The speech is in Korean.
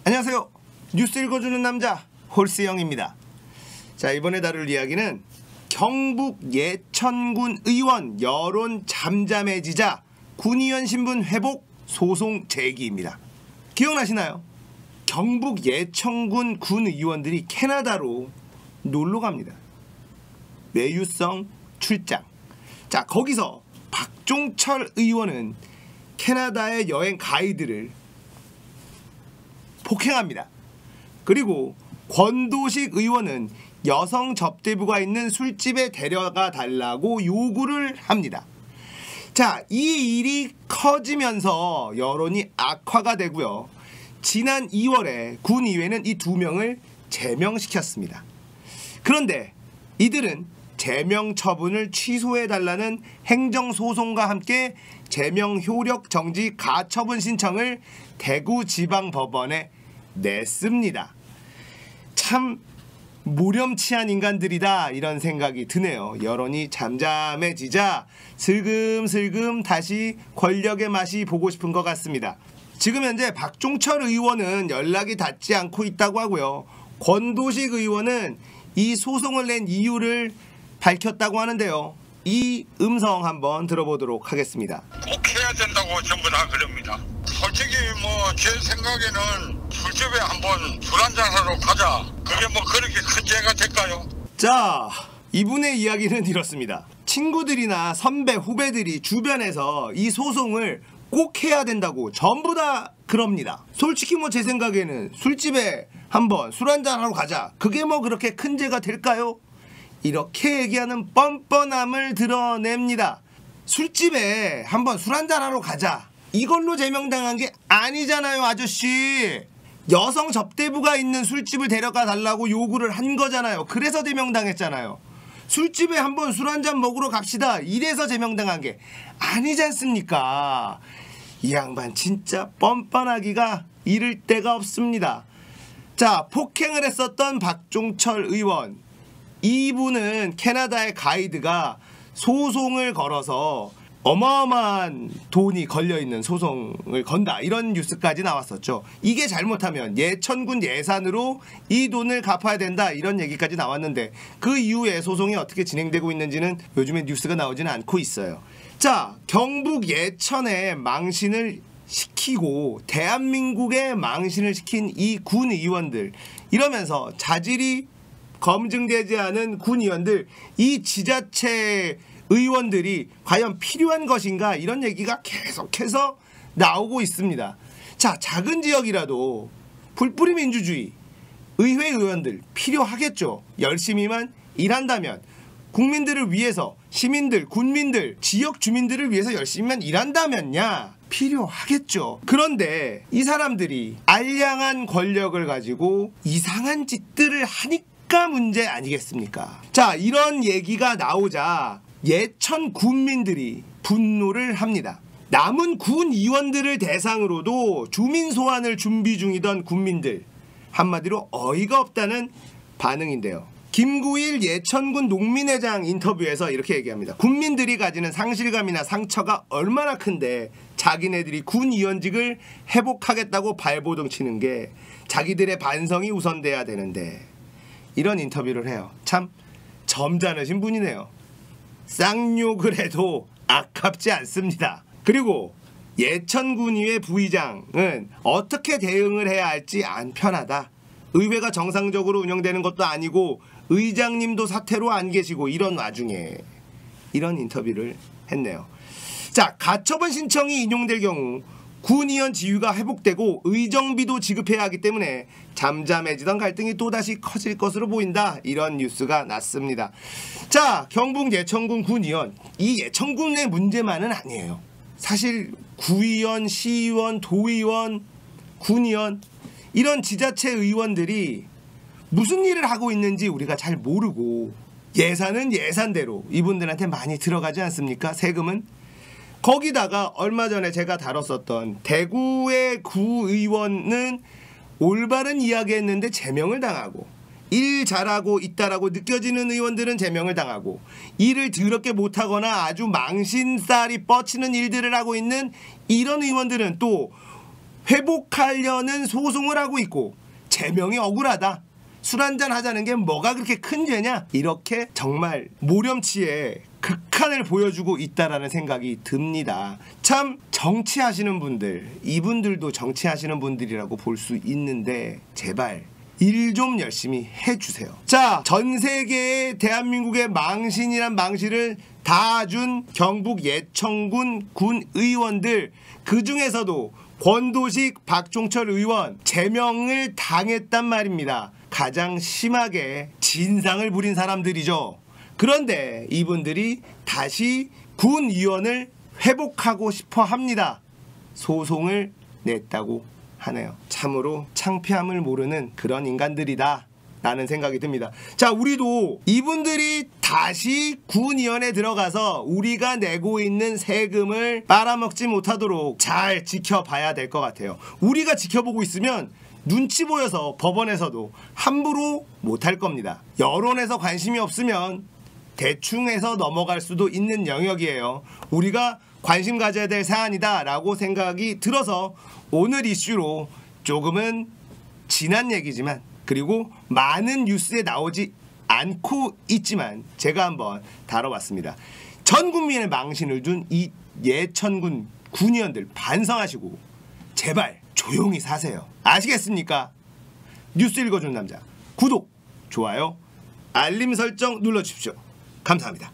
안녕하세요. 뉴스 읽어주는 남자 홀스영입니다. 자, 이번에 다룰 이야기는 경북 예천군 의원 여론 잠잠해지자 군의원 신분 회복 소송 제기입니다. 기억나시나요? 경북 예천군 군의원들이 캐나다로 놀러 갑니다. 외유성 출장. 자, 거기서 박종철 의원은 캐나다의 여행 가이드를 폭행합니다. 그리고 권도식 의원은 여성 접대부가 있는 술집에 데려가 달라고 요구를 합니다. 자, 이 일이 커지면서 여론이 악화가 되고요. 지난 2월에 군의회는 이 두 명을 제명시켰습니다. 그런데 이들은 제명 처분을 취소해달라는 행정소송과 함께 제명 효력 정지 가처분 신청을 대구지방법원에 냈습니다. 참 무렴치한 인간들이다, 이런 생각이 드네요. 여론이 잠잠해지자 슬금슬금 다시 권력의 맛이 보고 싶은 것 같습니다. 지금 현재 박종철 의원은 연락이 닿지 않고 있다고 하고요. 권도식 의원은 이 소송을 낸 이유를 밝혔다고 하는데요. 이 음성 한번 들어보도록 하겠습니다. 꼭 해야 된다고 전부 다 그럽니다. 솔직히 제 생각에는 술집에 한번 술 한잔하러 가자. 그게 그렇게 큰 죄가 될까요? 자, 이분의 이야기는 이렇습니다. 친구들이나 선배, 후배들이 주변에서 이 소송을 꼭 해야 된다고 전부 다 그럽니다. 솔직히 제 생각에는 술집에 한번 술 한잔하러 가자. 그게 그렇게 큰 죄가 될까요? 이렇게 얘기하는 뻔뻔함을 드러냅니다. 술집에 한번 술 한잔하러 가자. 이걸로 제명당한 게 아니잖아요, 아저씨. 여성 접대부가 있는 술집을 데려가 달라고 요구를 한 거잖아요. 그래서 제명당했잖아요. 술집에 한번 술 한잔 먹으러 갑시다, 이래서 제명당한 게 아니지 않습니까? 이 양반 진짜 뻔뻔하기가 이를 데가 없습니다. 자, 폭행을 했었던 박종철 의원, 이분은 캐나다의 가이드가 소송을 걸어서 어마어마한 돈이 걸려있는 소송을 건다, 이런 뉴스까지 나왔었죠. 이게 잘못하면 예천군 예산으로 이 돈을 갚아야 된다, 이런 얘기까지 나왔는데 그 이후에 소송이 어떻게 진행되고 있는지는 요즘에 뉴스가 나오지는 않고 있어요. 자, 경북 예천에 망신을 시키고 대한민국에 망신을 시킨 이 군의원들, 이러면서 자질이 검증되지 않은 군의원들, 이 지자체 의원들이 과연 필요한 것인가, 이런 얘기가 계속해서 나오고 있습니다. 자, 작은 지역이라도 풀뿌리 민주주의, 의회 의원들 필요하겠죠. 열심히만 일한다면, 국민들을 위해서, 시민들, 군민들, 지역 주민들을 위해서 열심히만 일한다면야 필요하겠죠. 그런데 이 사람들이 알량한 권력을 가지고 이상한 짓들을 하니까 문제 아니겠습니까? 자, 이런 얘기가 나오자 예천 군민들이 분노를 합니다. 남은 군의원들을 대상으로도 주민 소환을 준비 중이던 군민들, 한마디로 어이가 없다는 반응인데요. 김구일 예천군 농민회장 인터뷰에서 이렇게 얘기합니다. 군민들이 가지는 상실감이나 상처가 얼마나 큰데 자기네들이 군의원직을 회복하겠다고 발버둥 치는 게 자기들의 반성이 우선돼야 되는데, 이런 인터뷰를 해요. 참 점잖으신 분이네요. 쌍욕을 해도 아깝지 않습니다. 그리고 예천군의회 부의장은 어떻게 대응을 해야 할지 안 편하다. 의회가 정상적으로 운영되는 것도 아니고 의장님도 사퇴로 안 계시고, 이런 와중에 이런 인터뷰를 했네요. 자, 가처분 신청이 인용될 경우 군의원 지위가 회복되고 의정비도 지급해야 하기 때문에 잠잠해지던 갈등이 또다시 커질 것으로 보인다, 이런 뉴스가 났습니다. 자, 경북 예천군 군의원, 이 예천군의 문제만은 아니에요. 사실 구의원, 시의원, 도의원, 군의원, 이런 지자체 의원들이 무슨 일을 하고 있는지 우리가 잘 모르고, 예산은 예산대로 이분들한테 많이 들어가지 않습니까? 세금은. 거기다가 얼마 전에 제가 다뤘었던 대구의 구의원은 올바른 이야기 했는데 제명을 당하고, 일 잘하고 있다라고 느껴지는 의원들은 제명을 당하고, 일을 더럽게 못하거나 아주 망신살이 뻗치는 일들을 하고 있는 이런 의원들은 또 회복하려는 소송을 하고 있고 제명이 억울하다. 술 한잔 하자는 게 뭐가 그렇게 큰 죄냐? 이렇게 정말 모렴치의 극한을 보여주고 있다라는 생각이 듭니다. 참 정치하시는 분들, 이분들도 정치하시는 분들이라고 볼 수 있는데 제발 일 좀 열심히 해주세요. 자, 전 세계의 대한민국의 망신이란 망신을 다 준 경북 예천군 군 의원들, 그 중에서도 권도식 박종철 의원 제명을 당했단 말입니다. 가장 심하게 진상을 부린 사람들이죠. 그런데 이분들이 다시 군의원을 회복하고 싶어 합니다. 소송을 냈다고 하네요. 참으로 창피함을 모르는 그런 인간들이다 라는 생각이 듭니다. 자, 우리도 이분들이 다시 군의원에 들어가서 우리가 내고 있는 세금을 빨아먹지 못하도록 잘 지켜봐야 될 것 같아요. 우리가 지켜보고 있으면 눈치 보여서 법원에서도 함부로 못할 겁니다. 여론에서 관심이 없으면 대충 해서 넘어갈 수도 있는 영역이에요. 우리가 관심 가져야 될 사안이다 라고 생각이 들어서 오늘 이슈로 조금은 지난 얘기지만, 그리고 많은 뉴스에 나오지 않고 있지만 제가 한번 다뤄봤습니다. 전 국민의 망신을 준 이 예천군 군의원들 반성하시고 제발 조용히 사세요. 아시겠습니까? 뉴스 읽어주는 남자, 구독, 좋아요, 알림 설정 눌러주십시오. 감사합니다.